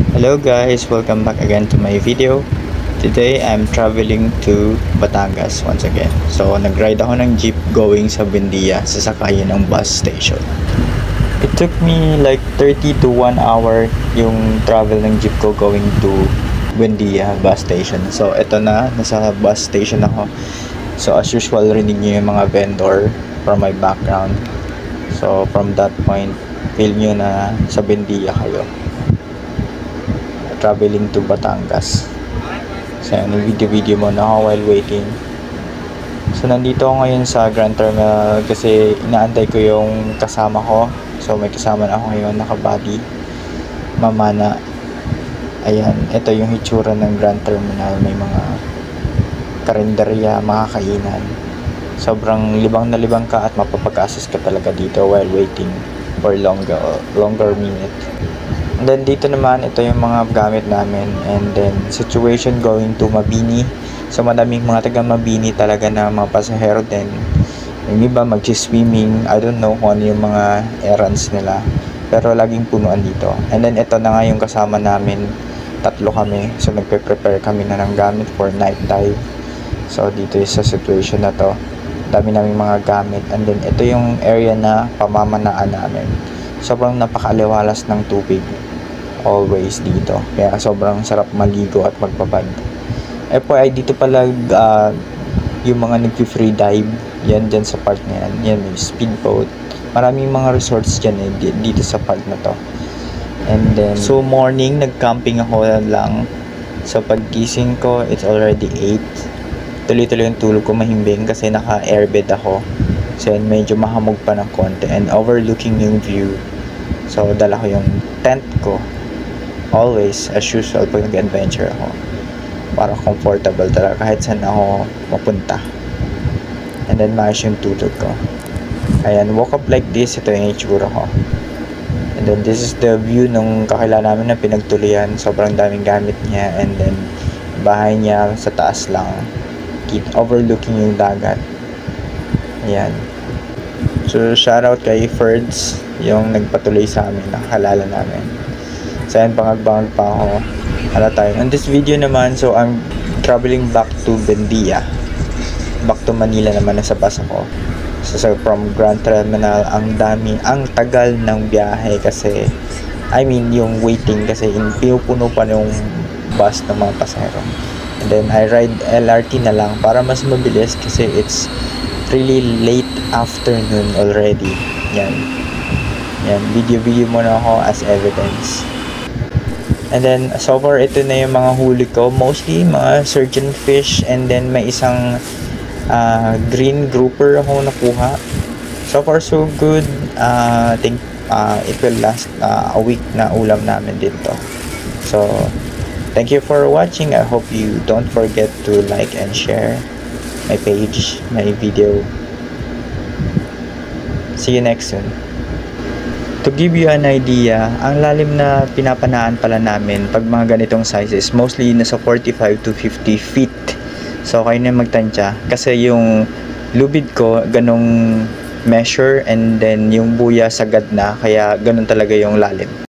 Hello guys, welcome back again to my video. Today I'm traveling to Batangas once again. So nag-ride ako ng jeep going sa Buendia, sasakayin ng bus station. It took me like 30 to 1 hour yung travel ng jeep ko going to Buendia bus station. So eto na, nasa bus station ako. So as usual, rinig nyo yung mga vendor from my background. So from that point, feel nyo na sa Buendia kayo. Traveling to Batangas. So video muna ako while waiting. So nandito ako ngayon sa Grand Terminal kasi inaantay ko yung kasama ko. So may kasama na ako ngayon, nakabody, mamana. Ayan, ito yung hitsura ng Grand Terminal. May mga karinderya, mga kainan. Sobrang libang na libang ka at mapapag-assist ka talaga dito while waiting for longer minute. And then dito naman, ito yung mga gamit namin. And then situation going to Mabini. So madaming mga taga Mabini talaga na mga pasahero din. Yung iba mag-swimming, I don't know kung ano yung mga errands nila, pero laging punuan dito. And then ito na nga yung kasama namin, tatlo kami. So nagpe-prepare kami na ng gamit for night dive. So dito sa situation na to, dami naming mga gamit. And then ito yung area na pamamanaan namin. Sobrang napakaliwalas ng tubig always dito, kaya sobrang sarap maligo at magpapad. FYI, dito pala yung mga nagpi-free dive yan dyan sa part na yan. Yan, may speedboat, maraming mga resorts dyan dito sa part na to. And then so morning, nag-camping ako lang. So paggising ko, it's already 8. Tuloy-tuloy yung tulog ko, mahimbing kasi naka-airbed ako. So yan, medyo mahamog pa ng konti and overlooking yung view. So dala ko yung tent ko. Always, as usual, pag nag-adventure ako, para comfortable talaga kahit saan ako mapunta. And then maayos yung tulog ko. Ayan, woke up like this. Ito yung itsura ko. And then this is the view nung kakilala namin na pinagtuloyan. Sobrang daming gamit niya. And then bahay niya sa taas lang, overlooking yung dagat. Ayan. So shoutout kay Ferds, yung nagpatuloy sa amin, nakakalala namin. So ayan, pangagbangan pa ako. Hala tayo. On this video naman, so I'm traveling back to Buendia. Back to Manila naman, nasa bus ako. So from Grand Terminal, ang tagal ng biyahe kasi, I mean, yung waiting kasi pinupuno pa yung bus ng mga pasahero. And then I ride LRT na lang para mas mabilis kasi it's really late afternoon already. Yan. Video muna ako as evidence. And then so far, ito na yung mga huli ko, mostly mga surgeon fish. And then may isang green grouper ako nakuha. So far so good. I think it will last a week na ulam namin dito. So thank you for watching. I hope you don't forget to like and share my page, my video. See you next soon. To give you an idea, ang lalim na pinapanaan pala namin pag mga ganitong sizes, mostly nasa 45 to 50 feet. So kayo na magtansya kasi yung lubid ko ganong measure, and then yung buya sagad na, kaya ganun talaga yung lalim.